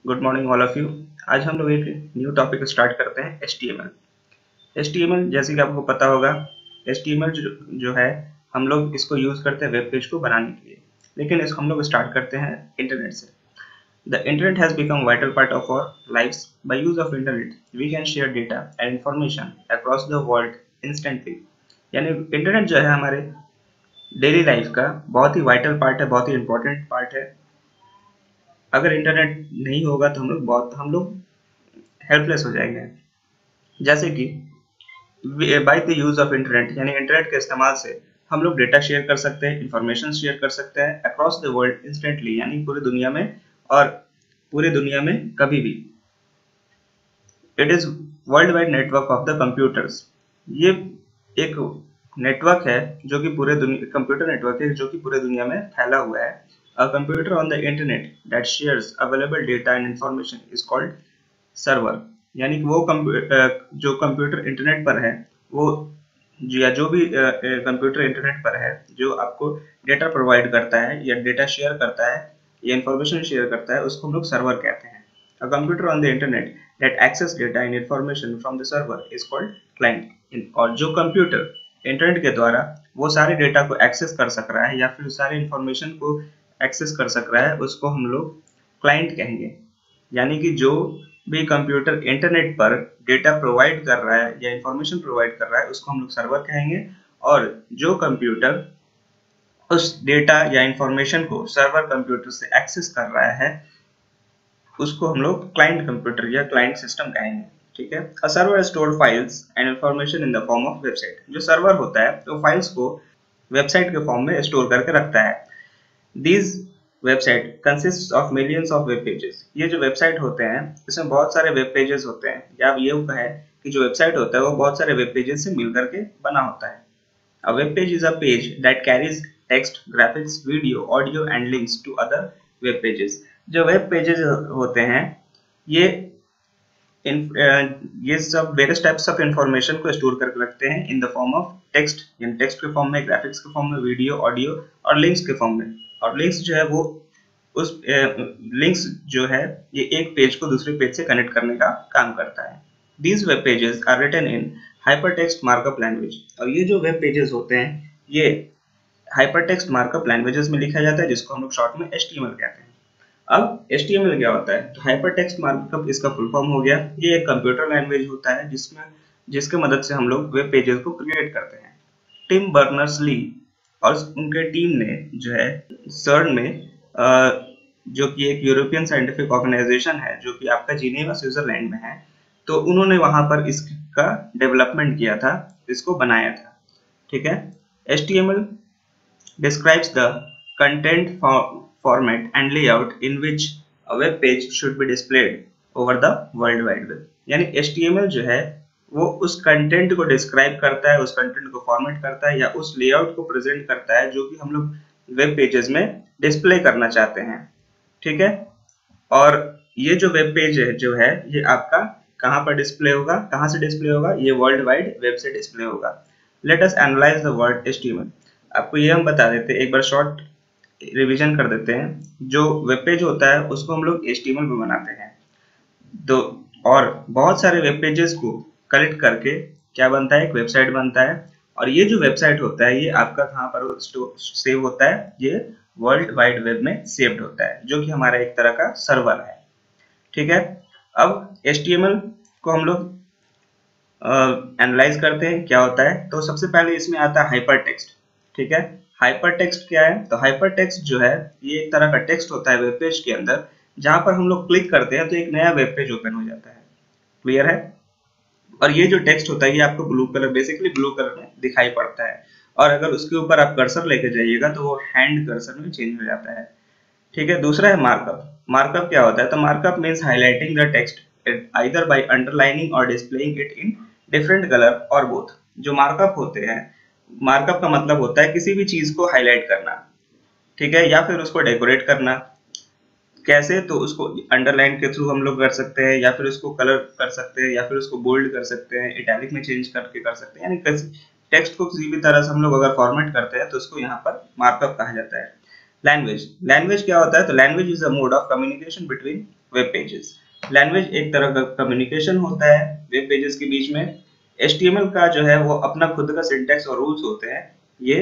Good morning all of you. आज हम लोग एक न्यू टॉपिक स्टार्ट करते हैं HTML। HTML जैसे कि आपको पता होगा, HTML जो है हम लोग इसको यूज़ करते हैं वेब पेज को बनाने के लिए, लेकिन इसको हम लोग स्टार्ट करते हैं इंटरनेट से। The internet has become vital part of our lives. By use of internet we can share data and information across the world instantly. यानी इंटरनेट जो है हमारे डेली लाइफ का बहुत ही वाइटल पार्ट है, बहुत ही इंपॉर्टेंट पार्ट है। अगर इंटरनेट नहीं होगा तो हम लोग हेल्पलेस हो जाएंगे। जैसे कि by the use of internet, यानी इंटरनेट के इस्तेमाल से हम लोग डेटा शेयर कर सकते हैं, इंफॉर्मेशन शेयर कर सकते हैं अक्रॉस द वर्ल्ड इंस्टेंटली, यानी पूरी दुनिया में और पूरी दुनिया में कभी भी। It is world wide network of the computers. ये एक नेटवर्क है जो कि कंप्यूटर नेटवर्क है जो कि पूरे दुनिया में फैला हुआ है। अ computer on the internet that shares available data and information is called server. यानी कि वो जो कंप्यूटर इंटरनेट पर है, वो या जो भी कंप्यूटर इंटरनेट पर है जो आपको डेटा प्रोवाइड करता है या डेटा शेयर करता है या इंफॉर्मेशन शेयर करता है, उसको हम लोग सर्वर कहते हैं। A computer on the internet that access data and information from the server is called client. और जो कंप्यूटर इंटरनेट के द्वारा वो सारे डेटा को एक्सेस कर सक रहा है या फिर सारे इंफॉर्मेशन को एक्सेस कर सक रहा है, उसको हम लोग क्लाइंट कहेंगे। यानी कि जो भी कंप्यूटर इंटरनेट पर डेटा प्रोवाइड कर रहा है या इंफॉर्मेशन प्रोवाइड कर रहा है, उसको हम लोग सर्वर कहेंगे। और जो कंप्यूटर उस डेटा या इंफॉर्मेशन को सर्वर कंप्यूटर से एक्सेस कर रहा है, उसको हम लोग क्लाइंट कंप्यूटर या क्लाइंट सिस्टम कहेंगे। ठीक है। A server store files and information in the form of website. जो सर्वर होता है तो फाइल्स को वेबसाइट के फॉर्म में स्टोर करके रखता है। These website consists of millions of web pages। ये जो वेबसाइट होते हैं इसमें बहुत सारे वेब पेजेस होते हैं, या आप ये कहें कि जो वेबसाइट होता है वो बहुत सारे वेब पेजेस से मिल करके बना होता है। A web page is a page that carries text, graphics, video, audio and links to other web pages। जो वेब पेजेस होते हैं ये ये सब वेरियस टाइप्स ऑफ इंफॉर्मेशन को स्टोर करके रखते हैं in the form of text, यानी टेक्स्ट के फॉर्म में, ग्राफिक्स के फॉर्म में, वीडियो, ऑडियो और लिंक्स के फॉर्म में। और लिंक्स जो है वो उस लिंक्स जो है ये एक पेज को दूसरे पेज से कनेक्ट करने का काम करता है। These web pages are written in hypertext markup language. और ये जो वेब पेजेस होते हैं ये हाइपरटेक्स्ट मार्कअप लैंग्वेजेस में लिखा जाता है, जिसको हम लोग शॉर्ट में HTML कहते हैं। अब HTML क्या होता है? तो हाइपरटेक्स्ट मार्कअप इसका फुल फॉर्म हो गया। ये एक कंप्यूटर लैंग्वेज होता है जिसके मदद से हम लोग वेब पेजेस को क्रिएट करते हैं। टिम बर्नर्स-ली और उनके टीम ने जो है CERN में, जो कि एक यूरोपियन साइंटिफिक ऑर्गेनाइजेशन है जो कि आपका जिनेवा स्विट्जरलैंड में है, तो उन्होंने वहां पर इसका डेवलपमेंट किया था, इसको बनाया था। ठीक है। HTML describes the content format and layout in which a web page should be displayed over the world wide web। यानी HTML जो है वो उस कंटेंट को डिस्क्राइब करता है, उस कंटेंट को फॉर्मेट करता है या उस लेआउट को प्रेजेंट करता है जो कि हम लोग वेब पेजेस में डिस्प्ले करना चाहते हैं। ठीक है। और ये जो वेब पेज है जो है ये आपका कहाँ पर डिस्प्ले होगा, कहाँ से डिस्प्ले होगा? ये वर्ल्ड वाइड वेब से डिस्प्ले होगा। Let us analyse the word HTML। आपको ये हम बता देते हैं, एक बार शॉर्ट रिवीजन कर देते हैं। जो वेब पेज होता है उसको हम लोग HTML में बनाते हैं, तो और बहुत सारे वेब पेजेस को कलेक्ट करके क्या बनता है? एक वेबसाइट बनता है। और ये जो वेबसाइट होता है ये आपका कहाँ पर सेव होता है? ये वर्ल्ड वाइड वेब में सेव्ड होता है, जो कि हमारा एक तरह का सर्वर है। ठीक है। अब HTML को हम लोग एनालाइज करते हैं क्या होता है। तो सबसे पहले इसमें आता है हाइपर टेक्स्ट। ठीक है। हाइपर टेक्स्ट क्या है? तो हाइपर टेक्स्ट जो है ये एक तरह का टेक्स्ट होता है वेब पेज के अंदर, जहां पर हम लोग क्लिक करते हैं तो एक नया वेब पेज ओपन हो जाता है। क्लियर है? और ये जो टेक्स्ट होता है ये आपको बेसिकली ब्लू कलर में दिखाई पड़ता है, और अगर उसके ऊपर आप कर्सर लेके जाइएगा तो वो हैंड कर्सर में चेंज हो जाता है। ठीक है। दूसरा है मार्कअप। मार्कअप क्या होता है? तो markup means highlighting the text either by underlining or displaying it in different color or both। जो मार्कअप होते हैं, मार्कअप का मतलब होता है किसी भी चीज को हाईलाइट करना, ठीक है, या फिर उसको डेकोरेट करना। कैसे? तो उसको अंडरलाइन के थ्रू हम लोग कर सकते हैं, या फिर उसको कलर कर सकते हैं, या फिर उसको बोल्ड कर सकते हैं, इटैलिक में चेंज करके कर सकते हैं। यानी टेक्स्ट को किसी भी तरह से हम लोग अगर फॉर्मेट करते हैं तो उसको यहाँ पर मार्कअप कहा जाता है। लैंग्वेज। लैंग्वेज क्या होता है? तो language is a mode of communication between web pages. Language एक तरह का कम्युनिकेशन होता है वेब पेजेस के बीच में। HTML का जो है वो अपना खुद का सिंटैक्स और रूल्स होते हैं ये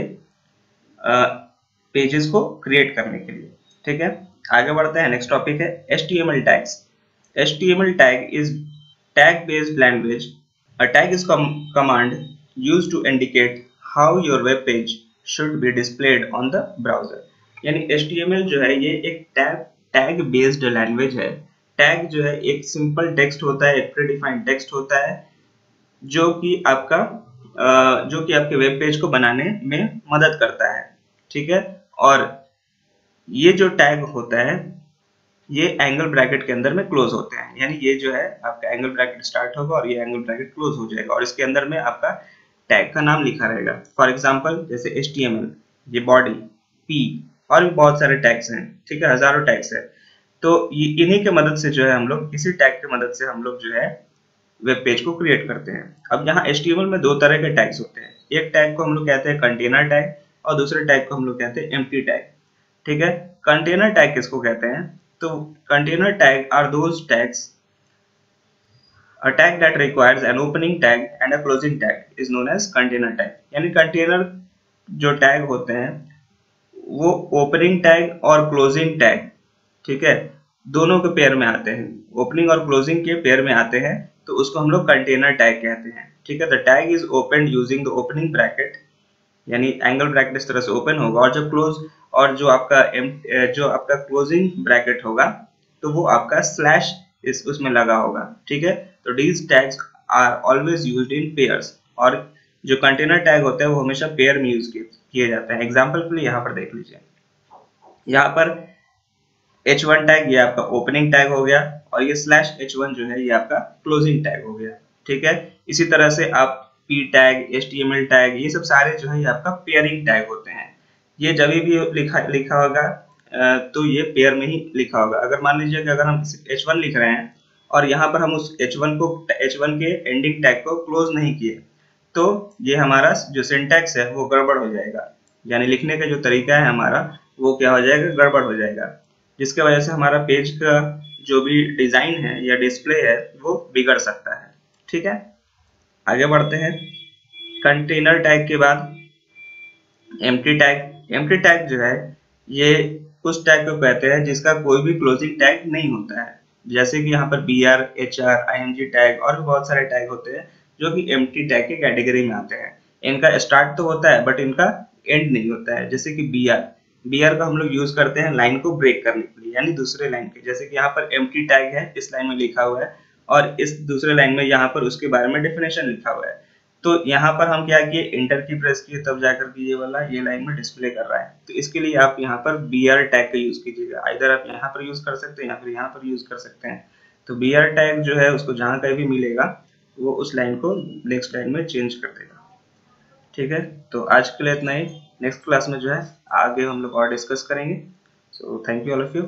पेजेस को क्रिएट करने के लिए। ठीक है, आगे बढ़ते हैं। नेक्स्ट टॉपिक है HTML tags. HTML tag is tag based language. A tag is command used to indicate how your web page should be displayed on the browser। यानी HTML जो है ये एक टैग बेस्ड लैंग्वेज है। Tag जो है एक सिंपल टेक्स्ट होता है, एक प्रीडिफाइंड टेक्स्ट होता है जो कि आपके वेब पेज को बनाने में मदद करता है। ठीक है, और ये जो टैग होता है ये एंगल ब्रैकेट के अंदर में क्लोज होते हैं। यानी ये जो है आपका एंगल ब्रैकेट स्टार्ट होगा और ये एंगल ब्रैकेट क्लोज हो जाएगा और इसके अंदर में आपका टैग का नाम लिखा रहेगा। फॉर एग्जांपल जैसे HTML, ये बॉडी, P और भी बहुत सारे टैग्स हैं। ठीक है, हजारों टैग्स है। तो इन्हीं के मदद से जो है हम लोग, इसी टैग की मदद से हम लोग जो है वेब पेज को क्रिएट करते हैं। अब यहाँ HTML में दो तरह के टैग्स होते हैं। एक टैग को हम लोग कहते हैं कंटेनर टैग और दूसरे टैग को हम लोग कहते हैं एम्प्टी टैग। ठीक है, कंटेनर टैग किसको कहते हैं? तो container tag are those tags, a tag that requires an opening tag and a closing tag is known as container tag। यानी कंटेनर जो टैग होते हैं वो ओपनिंग टैग और क्लोजिंग टैग, ठीक है, दोनों के पेयर में आते हैं। ओपनिंग और क्लोजिंग के पेयर में आते हैं तो उसको हम लोग कंटेनर टैग कहते हैं। ठीक है, the tag is open using the opening bracket, यानी एंगल ब्रैकेट इस तरह से ओपन होगा और जब क्लोज और जो आपका क्लोजिंग ब्रैकेट होगा तो वो आपका स्लैश उसमें लगा होगा। ठीक है, तो these tags are always used in pairs और जो कंटेनर टैग होते हैं वो हमेशा पेयर में यूज किए जाते हैं। एग्जांपल के लिए यहाँ पर देख लीजिए, यहाँ पर H1 टैग ये आपका ओपनिंग टैग हो गया और ये स्लैश H1 जो है ये आपका क्लोजिंग टैग हो गया। ठीक है, इसी तरह से आप P टैग, HTML टैग, ये सब सारे जो है ये आपका पेयरिंग टैग होते हैं। ये जब भी लिखा होगा तो ये पेयर में ही लिखा होगा। अगर मान लीजिए कि अगर हम H1 लिख रहे हैं और यहाँ पर हम उस H1 के एंडिंग टैग को क्लोज नहीं किए तो ये हमारा जो सिंटैक्स है वो गड़बड़ हो जाएगा। यानी लिखने का जो तरीका है हमारा वो क्या हो जाएगा, गड़बड़ हो जाएगा, जिसके वजह से हमारा पेज का जो भी डिजाइन है या डिस्प्ले है वो बिगड़ सकता है। ठीक है, आगे बढ़ते हैं। कंटेनर टैग के बाद एम्प्टी टैग। एम्प्टी टैग जो है ये उस टैग को कहते हैं जिसका कोई भी क्लोजिंग टैग नहीं होता है। जैसे कि यहाँ पर BR, HR, ING टैग और भी बहुत सारे टैग होते हैं जो कि एम्प्टी टैग के कैटेगरी में आते हैं। इनका स्टार्ट तो होता है बट इनका एंड नहीं होता है। जैसे कि BR का हम लोग यूज करते हैं लाइन को ब्रेक करने के लिए, यानी दूसरे लाइन के। जैसे कि यहाँ पर एम्प्टी टैग है, इस लाइन में लिखा हुआ है और इस दूसरे लाइन में यहाँ पर उसके बारे में डेफिनेशन लिखा हुआ है। तो यहाँ पर हम क्या किए, इंटर की प्रेस किए तब जाकर के ये लाइन में डिस्प्ले कर रहा है। तो इसके लिए आप यहाँ पर BR टैग का यूज कीजिएगा। इधर आप यहाँ पर यूज कर सकते हैं या फिर यहाँ पर यूज कर सकते हैं। तो BR टैग जो है उसको जहाँ कहीं भी मिलेगा वो उस लाइन को नेक्स्ट लाइन में चेंज कर देगा। ठीक है, तो आज के लिए इतना ही। नेक्स्ट क्लास में जो है आगे हम लोग और डिस्कस करेंगे। So thank you all of you.